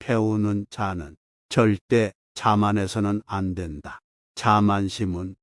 태우는 자는 절대 자만해서는 안 된다. 자만심은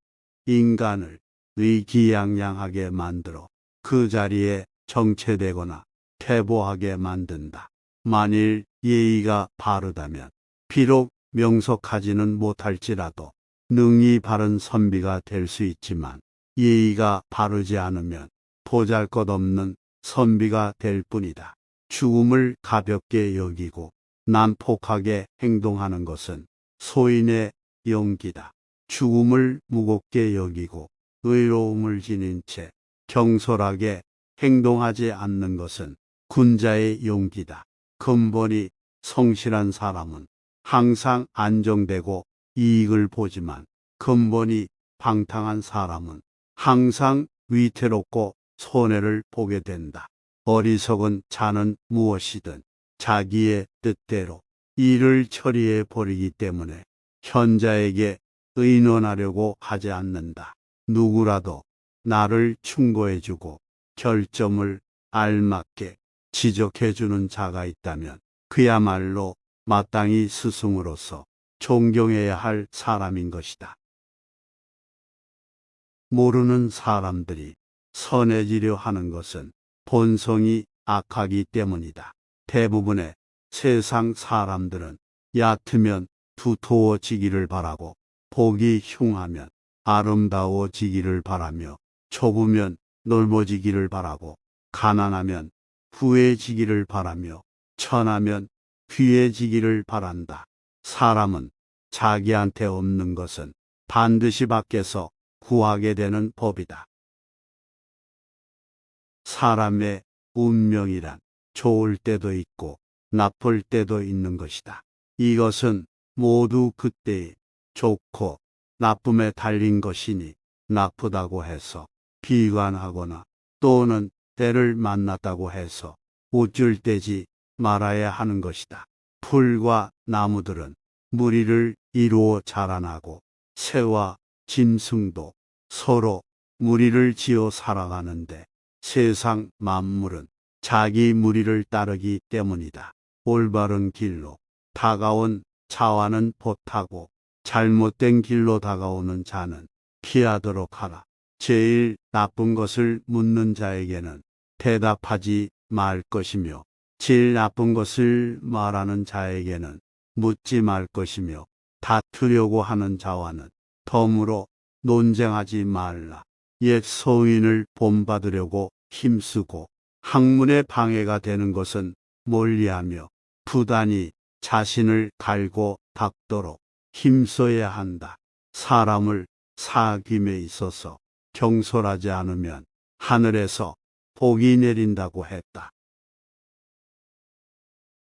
인간을 의기양양하게 만들어 그 자리에 정체되거나 퇴보하게 만든다. 만일 예의가 바르다면 비록 명석하지는 못할지라도 능히 바른 선비가 될 수 있지만 예의가 바르지 않으면 보잘것없는 선비가 될 뿐이다. 죽음을 가볍게 여기고 난폭하게 행동하는 것은 소인의 용기다. 죽음을 무겁게 여기고 의로움을 지닌 채 경솔하게 행동하지 않는 것은 군자의 용기다. 근본이 성실한 사람은 항상 안정되고 이익을 보지만 근본이 방탕한 사람은 항상 위태롭고 손해를 보게 된다. 어리석은 자는 무엇이든 자기의 뜻대로 일을 처리해 버리기 때문에 현자에게 의논하려고 하지 않는다. 누구라도 나를 충고해주고 결점을 알맞게 지적해주는 자가 있다면 그야말로 마땅히 스승으로서 존경해야 할 사람인 것이다. 모르는 사람들이 선해지려 하는 것은 본성이 악하기 때문이다. 대부분의 세상 사람들은 얕으면 두터워지기를 바라고 복이 흉하면 아름다워지기를 바라며 좁으면 넓어지기를 바라고 가난하면 부해지기를 바라며 천하면 귀해지기를 바란다. 사람은 자기한테 없는 것은 반드시 밖에서 구하게 되는 법이다. 사람의 운명이란 좋을 때도 있고 나쁠 때도 있는 것이다. 이것은 모두 그때의 좋고 나쁨에 달린 것이니 나쁘다고 해서 비관하거나 또는 때를 만났다고 해서 우쭐대지 말아야 하는 것이다. 풀과 나무들은 무리를 이루어 자라나고 새와 짐승도 서로 무리를 지어 살아가는데 세상 만물은 자기 무리를 따르기 때문이다. 올바른 길로 다가온 자와는 보타고 잘못된 길로 다가오는 자는 피하도록 하라. 제일 나쁜 것을 묻는 자에게는 대답하지 말 것이며 제일 나쁜 것을 말하는 자에게는 묻지 말 것이며 다투려고 하는 자와는 덤으로 논쟁하지 말라. 옛 소인을 본받으려고 힘쓰고 학문에 방해가 되는 것은 멀리하며 부단히 자신을 갈고 닦도록 힘써야 한다. 사람을 사귐에 있어서 경솔하지 않으면 하늘에서 복이 내린다고 했다.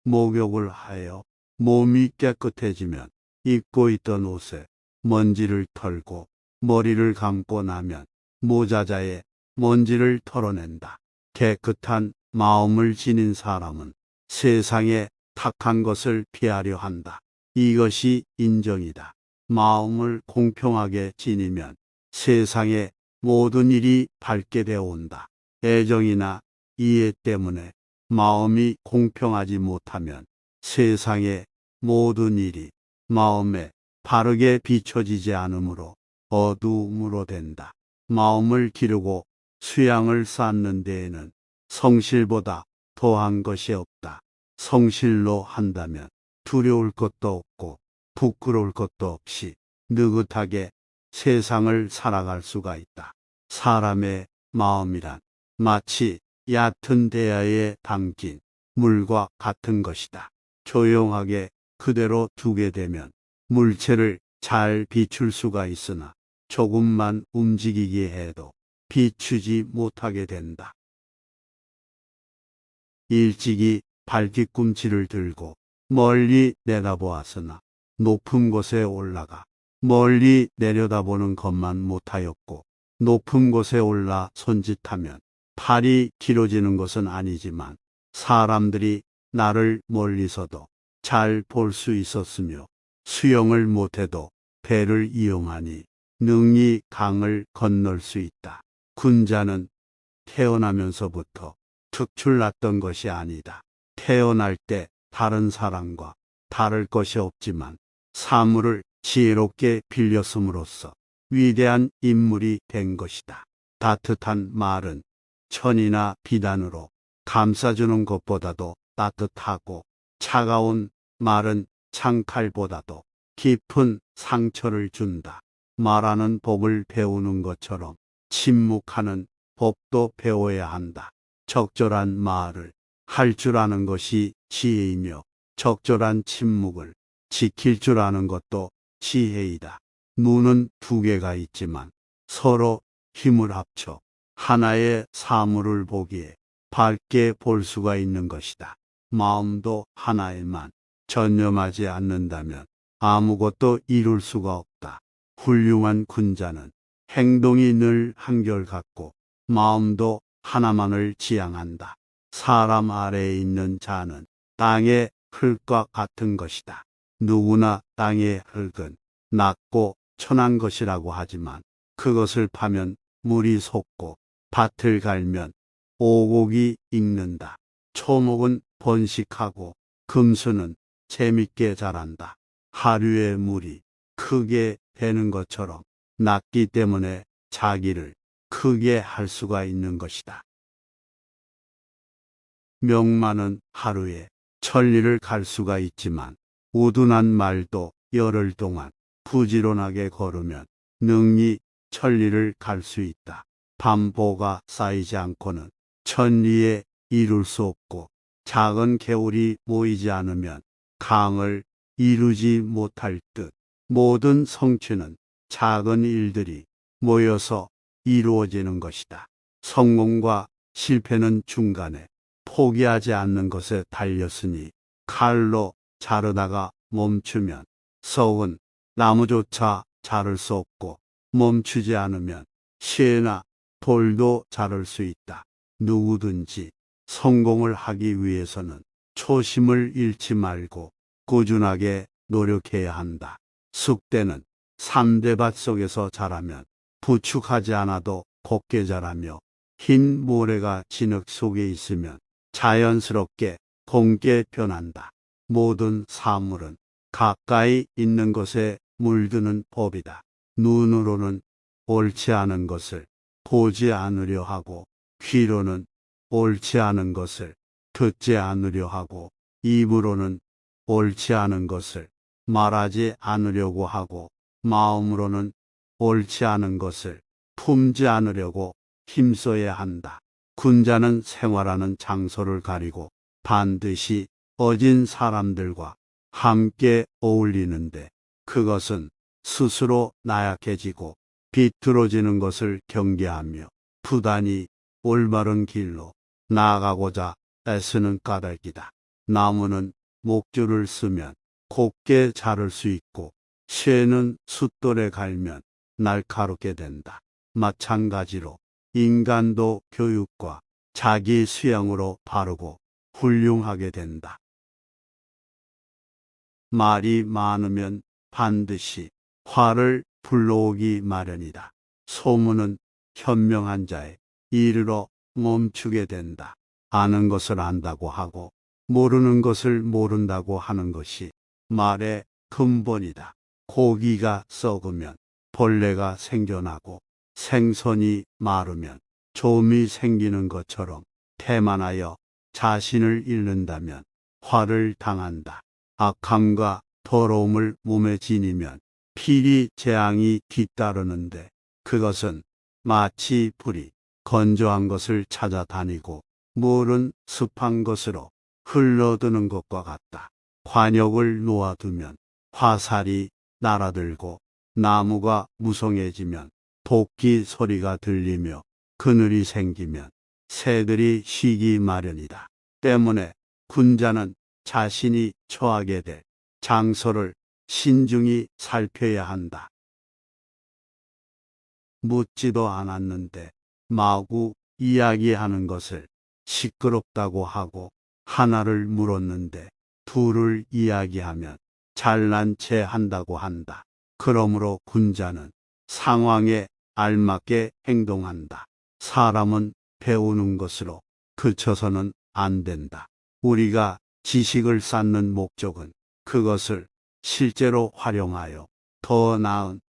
목욕을 하여 몸이 깨끗해지면 입고 있던 옷에 먼지를 털고 머리를 감고 나면 모자자에 먼지를 털어낸다. 깨끗한 마음을 지닌 사람은 세상에 탁한 것을 피하려 한다. 이것이 인정이다. 마음을 공평하게 지니면 세상의 모든 일이 밝게 되어 온다. 애정이나 이해 때문에 마음이 공평하지 못하면 세상의 모든 일이 마음에 바르게 비춰지지 않으므로 어두움으로 된다. 마음을 기르고 수양을 쌓는 데에는 성실보다 더한 것이 없다. 성실로 한다면 두려울 것도 없고 부끄러울 것도 없이 느긋하게 세상을 살아갈 수가 있다. 사람의 마음이란 마치 얕은 대야에 담긴 물과 같은 것이다. 조용하게 그대로 두게 되면 물체를 잘 비출 수가 있으나 조금만 움직이게 해도 비추지 못하게 된다. 일찍이 발뒤꿈치를 들고 멀리 내다보았으나 높은 곳에 올라가 멀리 내려다보는 것만 못하였고 높은 곳에 올라 손짓하면 팔이 길어지는 것은 아니지만 사람들이 나를 멀리서도 잘 볼 수 있었으며 수영을 못해도 배를 이용하니 능히 강을 건널 수 있다. 군자는 태어나면서부터 특출났던 것이 아니다. 태어날 때 다른 사람과 다를 것이 없지만 사물을 지혜롭게 빌렸음으로써 위대한 인물이 된 것이다. 따뜻한 말은 천이나 비단으로 감싸주는 것보다도 따뜻하고, 차가운 말은 창칼보다도 깊은 상처를 준다. 말하는 법을 배우는 것처럼 침묵하는 법도 배워야 한다. 적절한 말을 할 줄 아는 것이 지혜이며, 적절한 침묵을 지킬 줄 아는 것도 지혜이다. 눈은 두 개가 있지만 서로 힘을 합쳐 하나의 사물을 보기에 밝게 볼 수가 있는 것이다. 마음도 하나에만 전념하지 않는다면 아무것도 이룰 수가 없다. 훌륭한 군자는 행동이 늘 한결같고 마음도 하나만을 지향한다. 사람 아래에 있는 자는 땅의 흙과 같은 것이다. 누구나 땅의 흙은 낮고 천한 것이라고 하지만 그것을 파면 물이 솟고 밭을 갈면 오곡이 익는다. 초목은 번식하고 금수는 재밌게 자란다. 하류의 물이 크게 되는 것처럼 낮기 때문에 자기를 크게 할 수가 있는 것이다. 명만은 하루에 천리를 갈 수가 있지만 우둔한 말도 열흘 동안 부지런하게 걸으면 능히 천리를 갈 수 있다. 반보가 쌓이지 않고는 천리에 이룰 수 없고, 작은 개울이 모이지 않으면 강을 이루지 못할 듯. 모든 성취는 작은 일들이 모여서 이루어지는 것이다. 성공과 실패는 중간에 포기하지 않는 것에 달렸으니, 칼로 자르다가 멈추면 썩은 나무조차 자를 수 없고, 멈추지 않으면 쇠나 돌도 자를 수 있다. 누구든지 성공을 하기 위해서는 초심을 잃지 말고 꾸준하게 노력해야 한다. 쑥대는 삼대밭 속에서 자라면 부축하지 않아도 곱게 자라며, 흰 모래가 진흙 속에 있으면 자연스럽게 검게 변한다. 모든 사물은 가까이 있는 것에 물드는 법이다. 눈으로는 옳지 않은 것을 보지 않으려 하고, 귀로는 옳지 않은 것을 듣지 않으려 하고, 입으로는 옳지 않은 것을 말하지 않으려고 하고, 마음으로는 옳지 않은 것을 품지 않으려고 힘써야 한다. 군자는 생활하는 장소를 가리고 반드시 어진 사람들과 함께 어울리는데, 그것은 스스로 나약해지고 비뚤어지는 것을 경계하며 부단히 올바른 길로 나아가고자 애쓰는 까닭이다. 나무는 목줄을 쓰면 곱게 자를 수 있고, 쇠는 숫돌에 갈면 날카롭게 된다. 마찬가지로 인간도 교육과 자기 수양으로 바르고 훌륭하게 된다. 말이 많으면 반드시 화를 불러오기 마련이다. 소문은 현명한 자의 이르러 멈추게 된다. 아는 것을 안다고 하고 모르는 것을 모른다고 하는 것이 말의 근본이다. 고기가 썩으면 벌레가 생겨나고, 생선이 마르면 좀이 생기는 것처럼 태만하여 자신을 잃는다면 화를 당한다. 악함과 더러움을 몸에 지니면 필히 재앙이 뒤따르는데, 그것은 마치 불이 건조한 것을 찾아다니고 물은 습한 것으로 흘러드는 것과 같다. 관역을 놓아두면 화살이 날아들고, 나무가 무성해지면 도끼 소리가 들리며, 그늘이 생기면 새들이 쉬기 마련이다. 때문에 군자는 자신이 처하게 될 장소를 신중히 살펴야 한다. 묻지도 않았는데 마구 이야기하는 것을 시끄럽다고 하고, 하나를 물었는데 둘을 이야기하면 잘난 체 한다고 한다. 그러므로 군자는 상황에 알맞게 행동한다. 사람은 배우는 것으로 그쳐서는 안 된다. 우리가 지식을 쌓는 목적은 그것을 실제로 활용하여 더 나은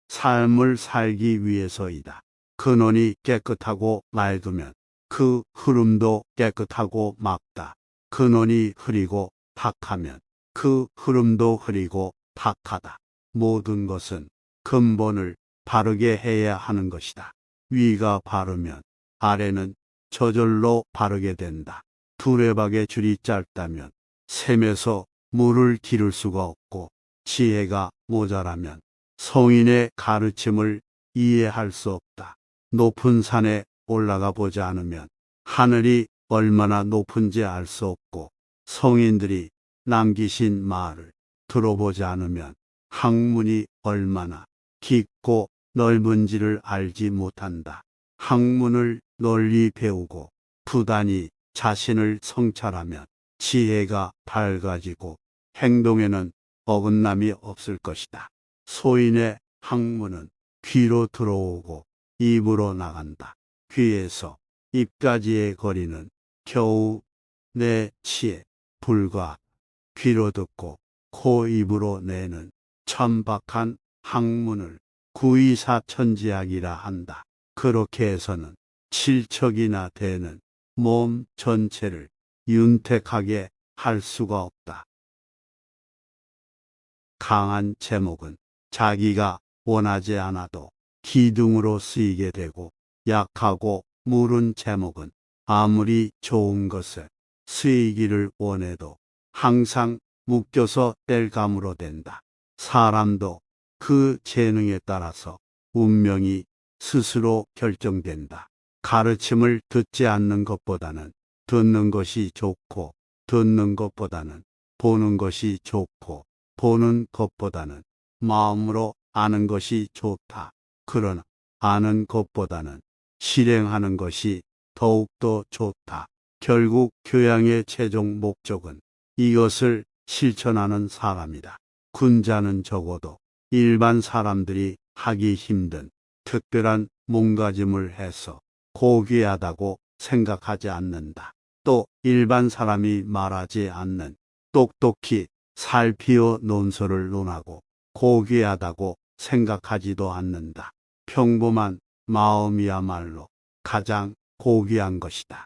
삶을 살기 위해서이다. 근원이 깨끗하고 맑으면 그 흐름도 깨끗하고 맑다. 근원이 흐리고 탁하면 그 흐름도 흐리고 탁하다. 모든 것은 근본을 바르게 해야 하는 것이다. 위가 바르면 아래는 저절로 바르게 된다. 두레박의 줄이 짧다면 샘에서 물을 기를 수가 없고, 지혜가 모자라면 성인의 가르침을 이해할 수 없다. 높은 산에 올라가 보지 않으면 하늘이 얼마나 높은지 알 수 없고, 성인들이 남기신 말을 들어보지 않으면 학문이 얼마나 깊고 넓은지를 알지 못한다. 학문을 널리 배우고 부단히 자신을 성찰하면 지혜가 밝아지고 행동에는 어긋남이 없을 것이다. 소인의 학문은 귀로 들어오고 입으로 나간다. 귀에서 입까지의 거리는 겨우 내 치에 불과. 귀로 듣고 코 입으로 내는 천박한 학문을 구이사천지학이라 한다. 그렇게 해서는 칠척이나 되는 몸 전체를 윤택하게 할 수가 없다. 강한 제목은 자기가 원하지 않아도 기둥으로 쓰이게 되고, 약하고 무른 제목은 아무리 좋은 것에 쓰이기를 원해도 항상 묶여서 뗄감으로 된다. 사람도 그 재능에 따라서 운명이 스스로 결정된다. 가르침을 듣지 않는 것보다는 듣는 것이 좋고, 듣는 것보다는 보는 것이 좋고, 보는 것보다는 마음으로 아는 것이 좋다. 그러나 아는 것보다는 실행하는 것이 더욱더 좋다. 결국 교양의 최종 목적은 이것을 실천하는 사람이다. 군자는 적어도 일반 사람들이 하기 힘든 특별한 몸가짐을 해서 고귀하다고 생각하지 않는다. 또 일반 사람이 말하지 않는 똑똑히 살피어 논설을 논하고 고귀하다고 생각하지도 않는다. 평범한 마음이야말로 가장 고귀한 것이다.